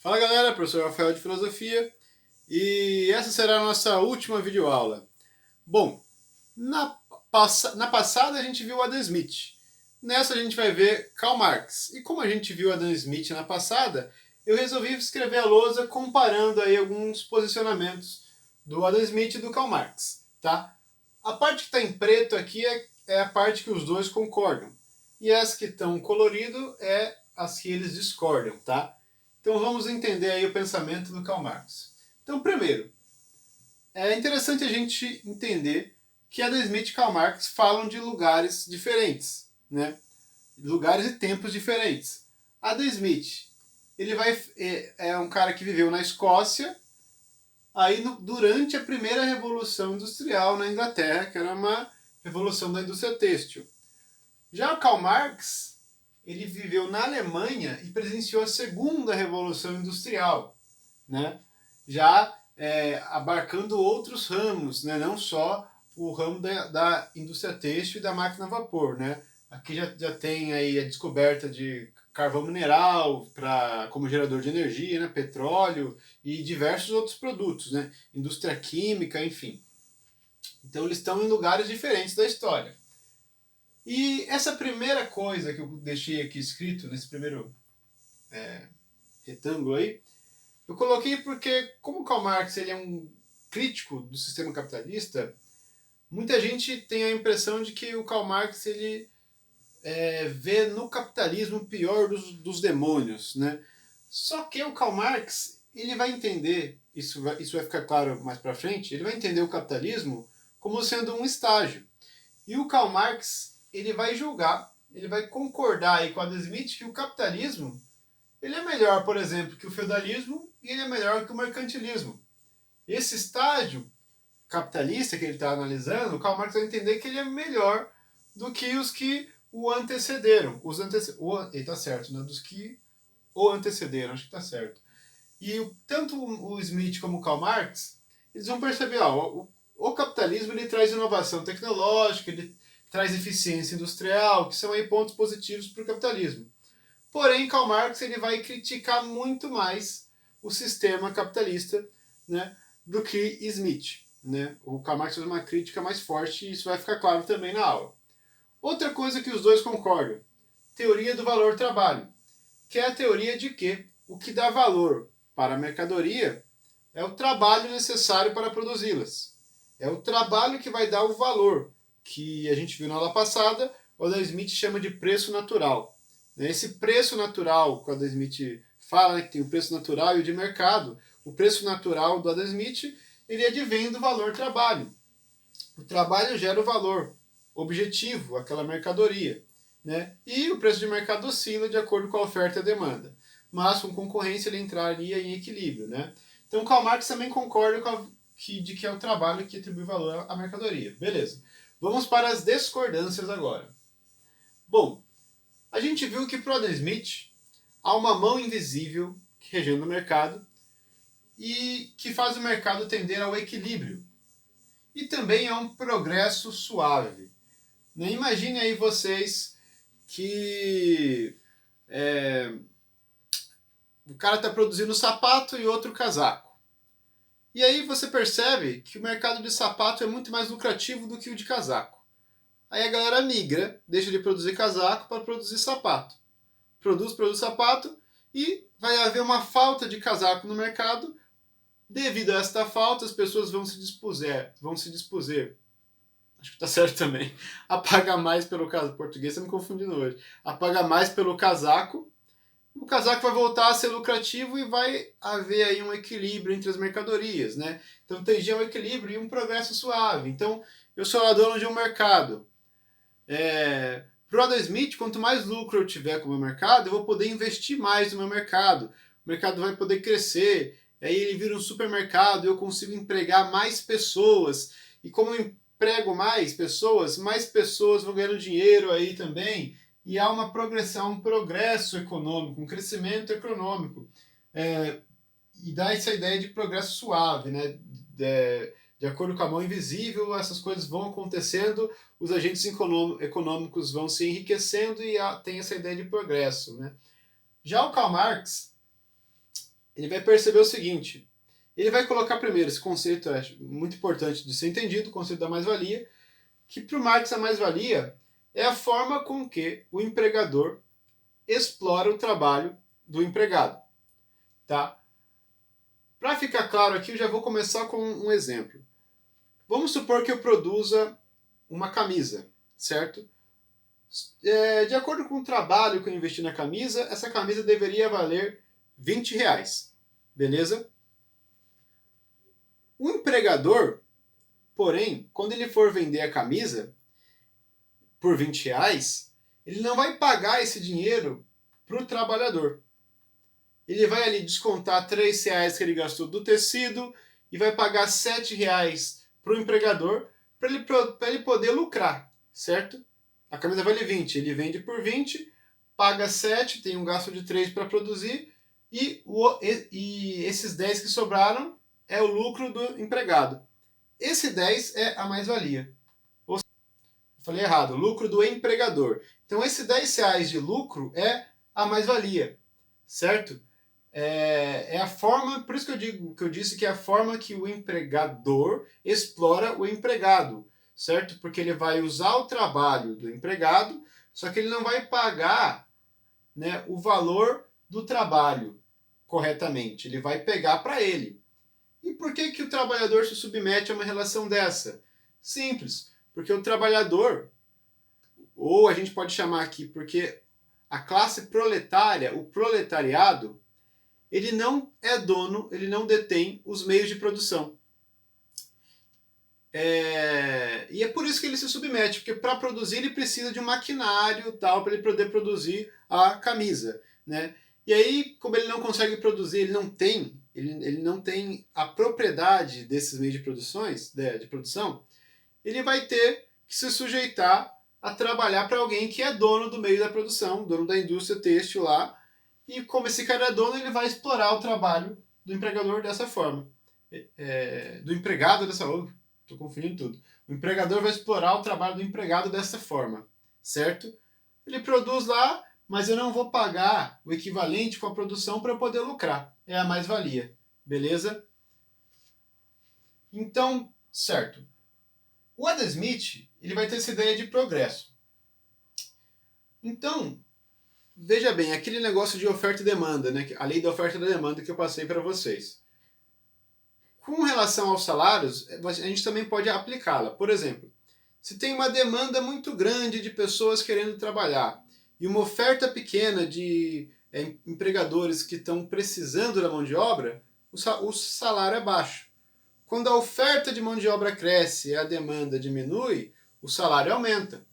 Fala galera, professor Rafael de Filosofia e essa será a nossa última videoaula. Bom, na passada a gente viu Adam Smith, nessa a gente vai ver Karl Marx. E como a gente viu Adam Smith na passada, eu resolvi escrever a lousa comparando aí alguns posicionamentos do Adam Smith e do Karl Marx. Tá? A parte que está em preto aqui é a parte que os dois concordam, e as que estão colorido é as que eles discordam, tá? Então vamos entender aí o pensamento do Karl Marx. Então, primeiro, é interessante a gente entender que Adam Smith e Karl Marx falam de lugares diferentes, né? Lugares e tempos diferentes. Adam Smith, é um cara que viveu na Escócia, aí durante a primeira Revolução Industrial na Inglaterra, que era uma revolução da indústria têxtil. Já o Karl Marx, ele viveu na Alemanha e presenciou a segunda Revolução Industrial, né? Já abarcando outros ramos, né? Não só o ramo da indústria têxtil e da máquina a vapor. Né? Aqui já tem aí a descoberta de carvão mineral como gerador de energia, né? Petróleo e diversos outros produtos, né? Indústria química, enfim. Então eles estão em lugares diferentes da história. E essa primeira coisa que eu deixei aqui escrito, nesse primeiro retângulo aí, eu coloquei porque, como Karl Marx ele é um crítico do sistema capitalista, muita gente tem a impressão de que o Karl Marx ele vê no capitalismo o pior dos demônios. Né? Só que o Karl Marx ele vai entender, isso vai ficar claro mais para frente, ele vai entender o capitalismo como sendo um estágio. E o Karl Marx ele vai julgar, ele vai concordar aí com Adam Smith que o capitalismo ele é melhor, por exemplo, que o feudalismo e ele é melhor que o mercantilismo. Esse estágio capitalista que ele está analisando, o Karl Marx vai entender que ele é melhor do que os que o antecederam. Ele está certo, né? Dos que o antecederam, acho que está certo. E tanto o Smith como o Karl Marx, eles vão perceber, o capitalismo ele traz inovação tecnológica, ele traz eficiência industrial, que são aí pontos positivos para o capitalismo. Porém, Karl Marx ele vai criticar muito mais o sistema capitalista, né, do que Smith. Né? O Karl Marx faz uma crítica mais forte e isso vai ficar claro também na aula. Outra coisa que os dois concordam, teoria do valor-trabalho, que é a teoria de que o que dá valor para a mercadoria é o trabalho necessário para produzi-las. É o trabalho que vai dar o valor, que a gente viu na aula passada, o Adam Smith chama de preço natural. Esse preço natural que o Adam Smith fala, né, que tem o preço natural e o de mercado, o preço natural do Adam Smith, ele advém do valor trabalho. O trabalho gera o valor objetivo, aquela mercadoria. Né? E o preço de mercado oscila de acordo com a oferta e a demanda. Mas com concorrência ele entraria em equilíbrio. Né? Então Karl Marx também concorda de que é o trabalho que atribui valor à mercadoria. Beleza. Vamos para as discordâncias agora. Bom, a gente viu que para o Adam Smith há uma mão invisível regendo o mercado e que faz o mercado tender ao equilíbrio. E também há um progresso suave. Né? Imagine aí vocês que o cara está produzindo sapato e outro casaco. E aí você percebe que o mercado de sapato é muito mais lucrativo do que o de casaco. Aí a galera migra, deixa de produzir casaco para produzir sapato. Produz sapato e vai haver uma falta de casaco no mercado. Devido a esta falta, as pessoas vão se dispuser, acho que está certo também, a pagar mais pelo casaco. Português está me confundindo hoje. A pagar mais pelo casaco. O casaco vai voltar a ser lucrativo e vai haver aí um equilíbrio entre as mercadorias. Né? Então tem um equilíbrio e um progresso suave. Então eu sou a dono de um mercado. Para o Adam Smith, quanto mais lucro eu tiver com o meu mercado, eu vou poder investir mais no meu mercado. O mercado vai poder crescer. Aí ele vira um supermercado e eu consigo empregar mais pessoas. E como eu emprego mais pessoas vão ganhando dinheiro aí também. E há uma progressão, um progresso econômico, um crescimento econômico. E dá essa ideia de progresso suave, né? De acordo com a mão invisível, essas coisas vão acontecendo, os agentes econômicos vão se enriquecendo e tem essa ideia de progresso. Né? Já o Karl Marx, ele vai perceber o seguinte, ele vai colocar primeiro, esse conceito é muito importante de ser entendido, o conceito da mais-valia, que para o Marx a mais-valia é a forma com que o empregador explora o trabalho do empregado. Tá? Para ficar claro aqui, eu já vou começar com um exemplo. Vamos supor que eu produza uma camisa, certo? De acordo com o trabalho que eu investi na camisa, essa camisa deveria valer R$ 20, beleza? O empregador, porém, quando ele for vender a camisa por R$ 20, ele não vai pagar esse dinheiro para o trabalhador. Ele vai ali descontar R$ 3 que ele gastou do tecido e vai pagar R$ 7 para o empregador para ele poder lucrar, certo? A camisa vale 20, ele vende por 20, paga 7, tem um gasto de 3 para produzir e esses 10 que sobraram é o lucro do empregado. Esse 10 é a mais-valia. Falei errado, lucro do empregador. Então esse R$ 10 de lucro é a mais-valia, certo? É a forma, por isso que eu disse que é a forma que o empregador explora o empregado, certo? Porque ele vai usar o trabalho do empregado, só que ele não vai pagar, né, o valor do trabalho corretamente. Ele vai pegar para ele. E por que o trabalhador se submete a uma relação dessa? Simples, porque o trabalhador, ou a gente pode chamar aqui, porque a classe proletária, o proletariado, ele não é dono, ele não detém os meios de produção. E é por isso que ele se submete, porque para produzir ele precisa de um maquinário tal para ele poder produzir a camisa, né? E aí, como ele não consegue produzir, ele não tem a propriedade desses meios de produção, ele vai ter que se sujeitar a trabalhar para alguém que é dono do meio da produção, dono da indústria têxtil lá, e como esse cara é dono, ele vai explorar o trabalho do empregador dessa forma. Do empregado dessa forma. Estou confundindo tudo. O empregador vai explorar o trabalho do empregado dessa forma, certo? Ele produz lá, mas eu não vou pagar o equivalente com a produção para poder lucrar. É a mais-valia. Beleza? Então, certo. O Adam Smith, ele vai ter essa ideia de progresso. Então, veja bem, aquele negócio de oferta e demanda, né? A lei da oferta e da demanda que eu passei para vocês. Com relação aos salários, a gente também pode aplicá-la. Por exemplo, se tem uma demanda muito grande de pessoas querendo trabalhar e uma oferta pequena de empregadores que estão precisando da mão de obra, o salário é baixo. Quando a oferta de mão de obra cresce e a demanda diminui, o salário aumenta,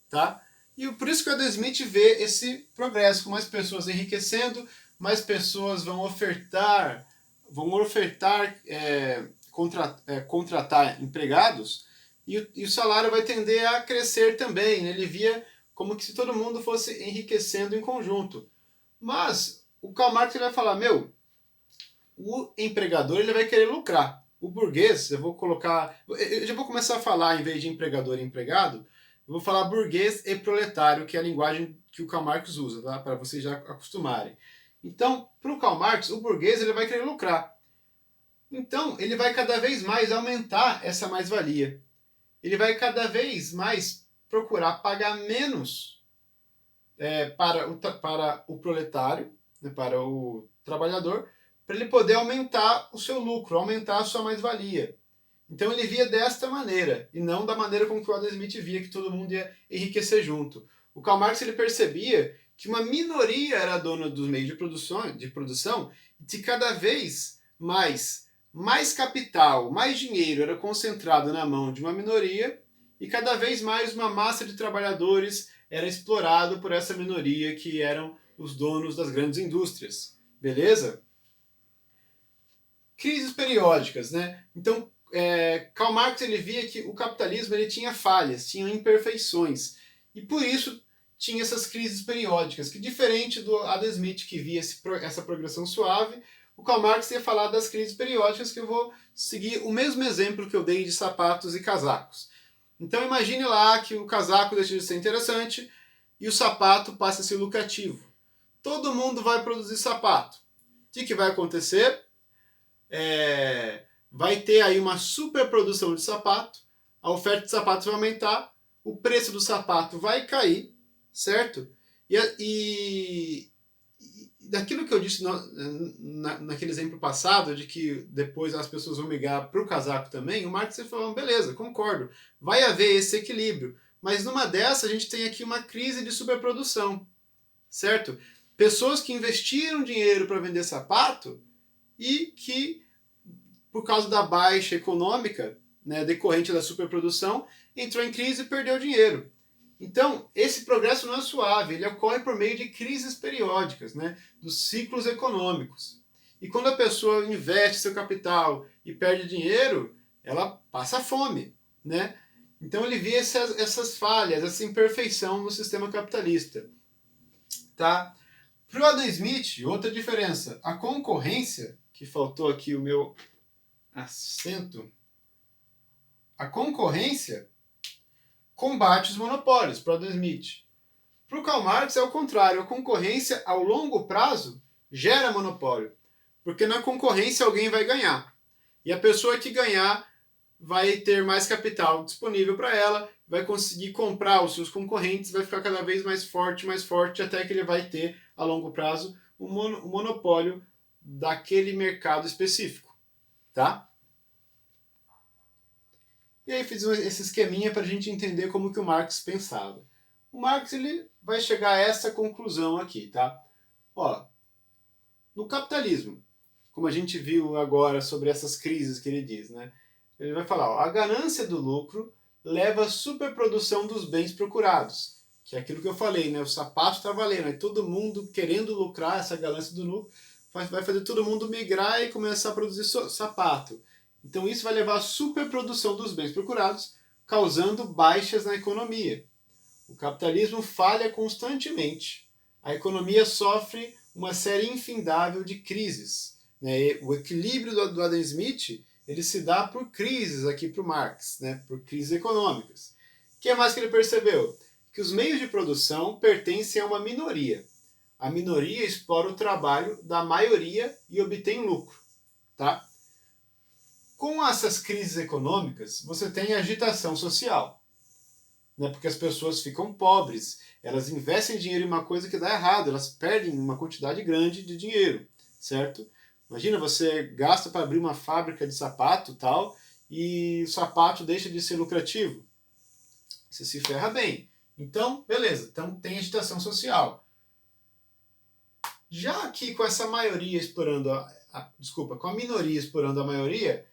tá? E por isso que o Adam Smith vê esse progresso, com mais pessoas enriquecendo, mais pessoas vão ofertar contratar empregados, e o salário vai tender a crescer também. Ele via como que se todo mundo fosse enriquecendo em conjunto. Mas o Karl Marx vai falar, o empregador ele vai querer lucrar. O burguês, eu já vou começar a falar, em vez de empregador e empregado, eu vou falar burguês e proletário, que é a linguagem que o Karl Marx usa, tá? Para vocês já acostumarem. Então, para o Karl Marx, o burguês ele vai querer lucrar. Então, ele vai cada vez mais aumentar essa mais-valia. Ele vai cada vez mais procurar pagar menos para o proletário, né, para o trabalhador, para ele poder aumentar o seu lucro, aumentar a sua mais-valia. Então ele via desta maneira, e não da maneira como que o Adam Smith via, que todo mundo ia enriquecer junto. O Karl Marx ele percebia que uma minoria era dona dos meios de produção e que cada vez mais capital, mais dinheiro era concentrado na mão de uma minoria e cada vez mais uma massa de trabalhadores era explorado por essa minoria que eram os donos das grandes indústrias. Beleza? Crises periódicas, né? Então, Karl Marx ele via que o capitalismo ele tinha falhas, tinha imperfeições. E por isso tinha essas crises periódicas, que diferente do Adam Smith, que via essa progressão suave, o Karl Marx ia falar das crises periódicas, que eu vou seguir o mesmo exemplo que eu dei de sapatos e casacos. Então imagine lá que o casaco deixa de ser interessante e o sapato passa a ser lucrativo. Todo mundo vai produzir sapato. O que vai acontecer? Vai ter aí uma superprodução de sapato, a oferta de sapatos vai aumentar, o preço do sapato vai cair, certo? E daquilo que eu disse naquele exemplo passado, de que depois as pessoas vão migrar para o casaco também, o Marx falou, beleza, concordo, vai haver esse equilíbrio, mas numa dessa a gente tem aqui uma crise de superprodução, certo? Pessoas que investiram dinheiro para vender sapato e que, por causa da baixa econômica, né, decorrente da superprodução, entrou em crise e perdeu dinheiro. Então, esse progresso não é suave, ele ocorre por meio de crises periódicas, né, dos ciclos econômicos. E quando a pessoa investe seu capital e perde dinheiro, ela passa fome, né? Então ele vê essas falhas, essa imperfeição no sistema capitalista. Tá? Para o Adam Smith, outra diferença, a concorrência, que faltou aqui o meu acento, a concorrência combate os monopólios, para o Adam Smith. Para o Karl Marx é o contrário, a concorrência ao longo prazo gera monopólio, porque na concorrência alguém vai ganhar. E a pessoa que ganhar vai ter mais capital disponível para ela, vai conseguir comprar os seus concorrentes, vai ficar cada vez mais forte, até que ele vai ter, a longo prazo, um monopólio daquele mercado específico. Tá? E aí fiz esse esqueminha para a gente entender como que o Marx pensava. O Marx ele vai chegar a essa conclusão aqui, tá? Ó, no capitalismo, como a gente viu agora sobre essas crises que ele diz, né? Ele vai falar, ó, a ganância do lucro leva à superprodução dos bens procurados, que é aquilo que eu falei, né? O sapato está valendo, aí todo mundo querendo lucrar, essa ganância do lucro vai fazer todo mundo migrar e começar a produzir sapato. Então isso vai levar à superprodução dos bens procurados, causando baixas na economia. O capitalismo falha constantemente. A economia sofre uma série infindável de crises. O equilíbrio do Adam Smith ele se dá por crises aqui para o Marx, né? Por crises econômicas. O que é mais que ele percebeu? Que os meios de produção pertencem a uma minoria. A minoria explora o trabalho da maioria e obtém lucro. Tá? Com essas crises econômicas, você tem agitação social. Né? Porque as pessoas ficam pobres, elas investem dinheiro em uma coisa que dá errado, elas perdem uma quantidade grande de dinheiro, certo? Imagina, você gasta para abrir uma fábrica de sapato tal, e o sapato deixa de ser lucrativo. Você se ferra bem. Então, beleza, então tem agitação social. Já aqui com essa maioria explorando com a minoria explorando a maioria,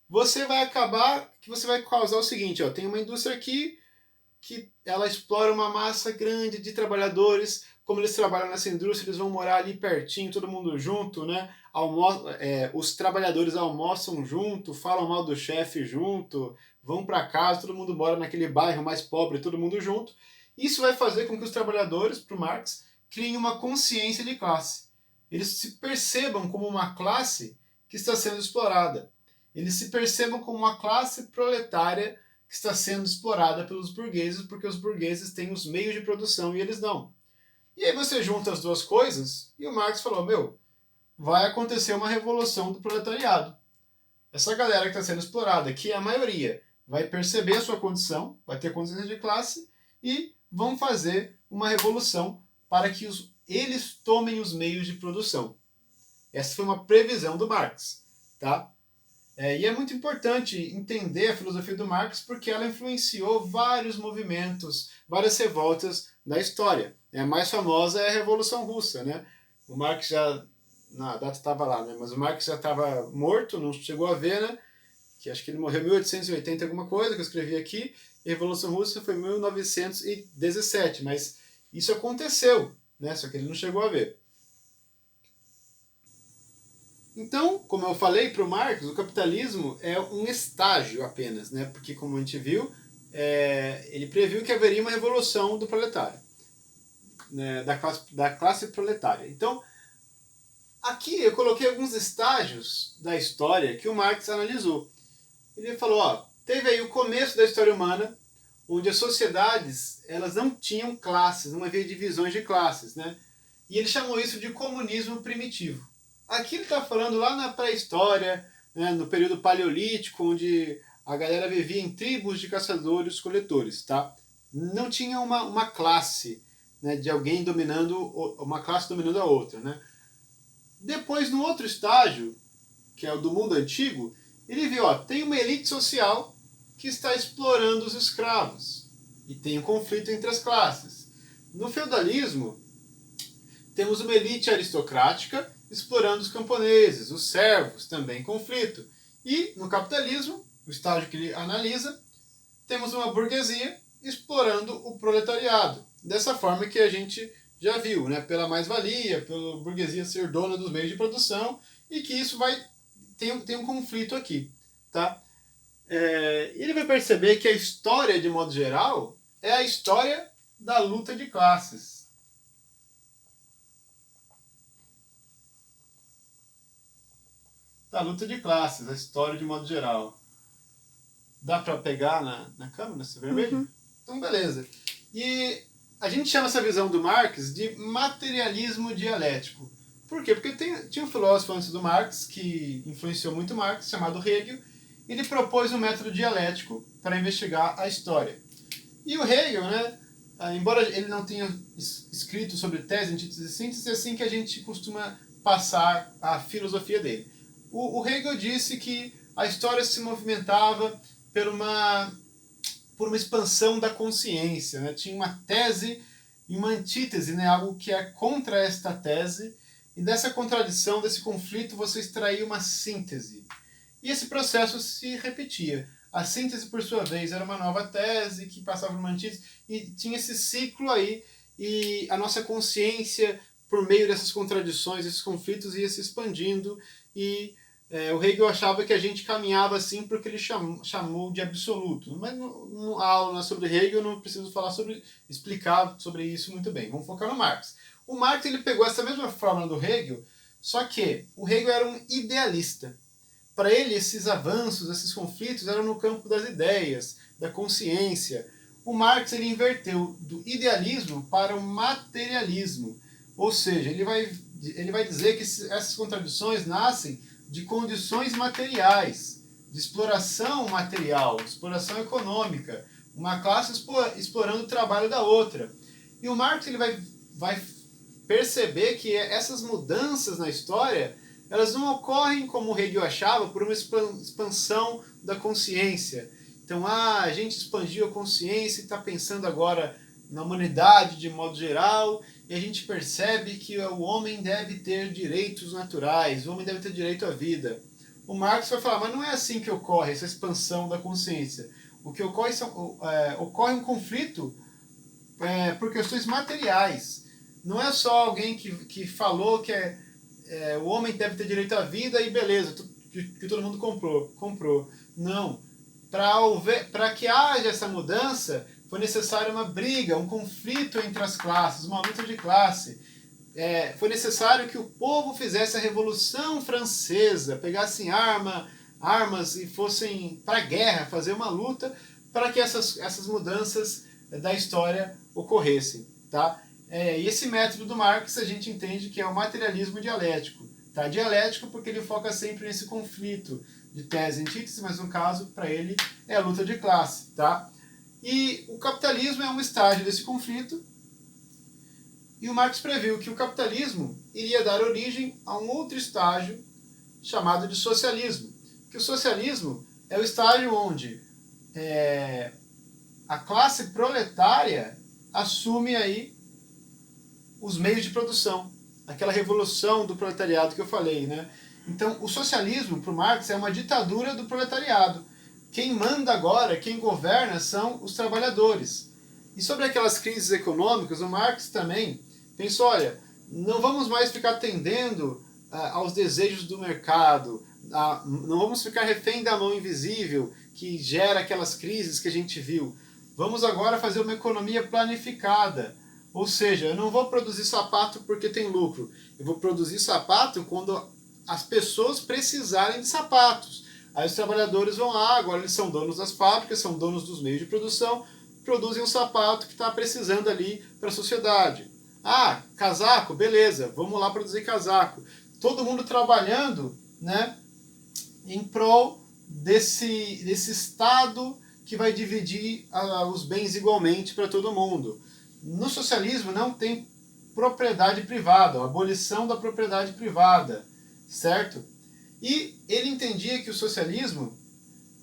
você vai acabar que você vai causar o seguinte, ó, tem uma indústria aqui que ela explora uma massa grande de trabalhadores, como eles trabalham nessa indústria, eles vão morar ali pertinho, todo mundo junto, né? Os trabalhadores almoçam junto, falam mal do chefe junto, vão para casa, todo mundo mora naquele bairro mais pobre, todo mundo junto. Isso vai fazer com que os trabalhadores, para o Marx, criem uma consciência de classe. Eles se percebam como uma classe que está sendo explorada. Eles se percebam como uma classe proletária que está sendo explorada pelos burgueses, porque os burgueses têm os meios de produção e eles não. E aí você junta as duas coisas e o Marx falou, vai acontecer uma revolução do proletariado. Essa galera que está sendo explorada, que é a maioria, vai perceber a sua condição, vai ter consciência de classe e vão fazer uma revolução para que eles tomem os meios de produção. Essa foi uma previsão do Marx. Tá? E é muito importante entender a filosofia do Marx porque ela influenciou vários movimentos, várias revoltas da história. A mais famosa é a Revolução Russa. Né? O Marx já, na data estava lá, né? Mas o Marx já estava morto, não chegou a ver, né? Que acho que ele morreu em 1880 alguma coisa, que eu escrevi aqui, e a Revolução Russa foi em 1917, mas isso aconteceu, né? Só que ele não chegou a ver. Então, como eu falei para o Marx, o capitalismo é um estágio apenas, né? Porque como a gente viu, ele previu que haveria uma revolução do proletário, né? da classe proletária. Então, aqui eu coloquei alguns estágios da história que o Marx analisou. Ele falou, teve aí o começo da história humana, onde as sociedades elas não tinham classes, não havia divisões de classes, né? E ele chamou isso de comunismo primitivo. Aqui ele está falando lá na pré-história, né, no período paleolítico, onde a galera vivia em tribos de caçadores-coletores, tá? Não tinha uma classe, né, de alguém dominando, uma classe dominando a outra, né? Depois, no outro estágio, que é o do mundo antigo, ele viu, ó, tem uma elite social que está explorando os escravos e tem um conflito entre as classes. No feudalismo, temos uma elite aristocrática explorando os camponeses, os servos, também em conflito. E no capitalismo, o estágio que ele analisa, temos uma burguesia explorando o proletariado. Dessa forma que a gente já viu, né? Pela mais-valia, pela burguesia ser dona dos meios de produção, e que isso tem um conflito aqui. Tá? Ele vai perceber que a história, de modo geral, é a história da luta de classes. Da luta de classes, a história de modo geral. Dá para pegar na câmera, nesse vermelho? Uhum. Então, beleza. E a gente chama essa visão do Marx de materialismo dialético. Por quê? Porque tinha um filósofo antes do Marx, que influenciou muito Marx, chamado Hegel, e ele propôs um método dialético para investigar a história. E o Hegel, né, embora ele não tenha escrito sobre tese, antítese e síntese, é assim que a gente costuma passar a filosofia dele. O Hegel disse que a história se movimentava por uma expansão da consciência, né? Tinha uma tese e uma antítese, né? Algo que é contra esta tese, e dessa contradição, desse conflito, você extraía uma síntese. E esse processo se repetia. A síntese, por sua vez, era uma nova tese que passava por uma antítese, e tinha esse ciclo aí, e a nossa consciência, por meio dessas contradições, esses conflitos, ia se expandindo, e o Hegel achava que a gente caminhava assim porque ele chamou de absoluto. Mas a aula sobre Hegel eu não preciso explicar sobre isso muito bem. Vamos focar no Marx. O Marx ele pegou essa mesma fórmula do Hegel, só que o Hegel era um idealista. Para ele, esses avanços, esses conflitos eram no campo das ideias, da consciência. O Marx ele inverteu do idealismo para o materialismo. Ou seja, ele vai dizer que essas contradições nascem de condições materiais, de exploração material, de exploração econômica, uma classe explorando o trabalho da outra. E o Marx ele vai perceber que essas mudanças na história, elas não ocorrem, como o Hegel achava, por uma expansão da consciência. Então, a gente expandiu a consciência e está pensando agora na humanidade de modo geral, e a gente percebe que o homem deve ter direitos naturais, o homem deve ter direito à vida. O Marx vai falar, mas não é assim que ocorre essa expansão da consciência. O que ocorre ocorre um conflito por questões materiais. Não é só alguém que falou que o homem deve ter direito à vida e beleza, que todo mundo comprou. Não. Para que haja essa mudança, foi necessária uma briga, um conflito entre as classes, uma luta de classe. Foi necessário que o povo fizesse a Revolução Francesa, pegassem armas e fossem para a guerra, fazer uma luta para que essas mudanças da história ocorressem. Tá? E esse método do Marx a gente entende que é o materialismo dialético. Tá? Dialético porque ele foca sempre nesse conflito de tese e antítese, mas no caso, para ele, é a luta de classe. Tá? E o capitalismo é um estágio desse conflito, e o Marx previu que o capitalismo iria dar origem a um outro estágio chamado de socialismo. Que o socialismo é o estágio onde a classe proletária assume aí os meios de produção, aquela revolução do proletariado que eu falei, né? Então, o socialismo, para o Marx, é uma ditadura do proletariado. Quem manda agora, quem governa, são os trabalhadores. E sobre aquelas crises econômicas, o Marx também pensou, olha, não vamos mais ficar atendendo aos desejos do mercado, não vamos ficar refém da mão invisível que gera aquelas crises que a gente viu. Vamos agora fazer uma economia planificada. Ou seja, eu não vou produzir sapato porque tem lucro. Eu vou produzir sapato quando as pessoas precisarem de sapatos. Aí os trabalhadores vão lá, agora eles são donos das fábricas, são donos dos meios de produção, produzem um sapato que está precisando ali para a sociedade. Ah, casaco, beleza, vamos lá produzir casaco. todo mundo trabalhando, né, em prol desse Estado que vai dividir os bens igualmente para todo mundo. No socialismo não tem propriedade privada, a abolição da propriedade privada, certo? E ele entendia que o socialismo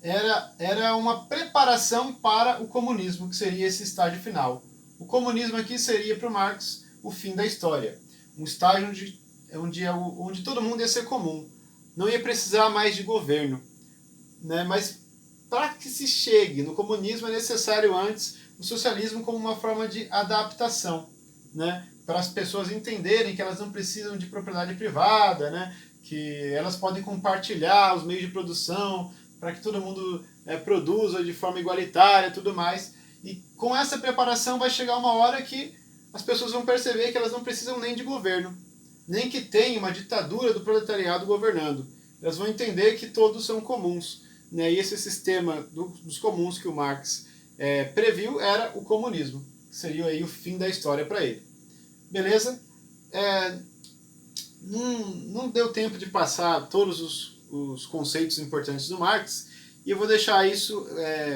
era uma preparação para o comunismo, que seria esse estágio final. O comunismo aqui seria para o Marx o fim da história. Um estágio onde todo mundo ia ser comum. Não ia precisar mais de governo. Né? Mas para que se chegue no comunismo é necessário antes o socialismo como uma forma de adaptação. Né? Para as pessoas entenderem que elas não precisam de propriedade privada, né? Que elas podem compartilhar os meios de produção, para que todo mundo produza de forma igualitária e tudo mais. E com essa preparação vai chegar uma hora que as pessoas vão perceber que elas não precisam nem de governo, nem que tenha uma ditadura do proletariado governando. Elas vão entender que todos são comuns. Né? E esse sistema dos comuns que o Marx previu era o comunismo, que seria aí o fim da história para ele. Beleza? Não deu tempo de passar todos os conceitos importantes do Marx, e eu vou deixar isso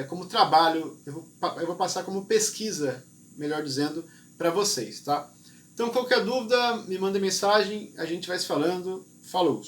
como trabalho, eu vou passar como pesquisa, melhor dizendo, para vocês. Tá? Então, qualquer dúvida, me manda mensagem, a gente vai se falando. Falou!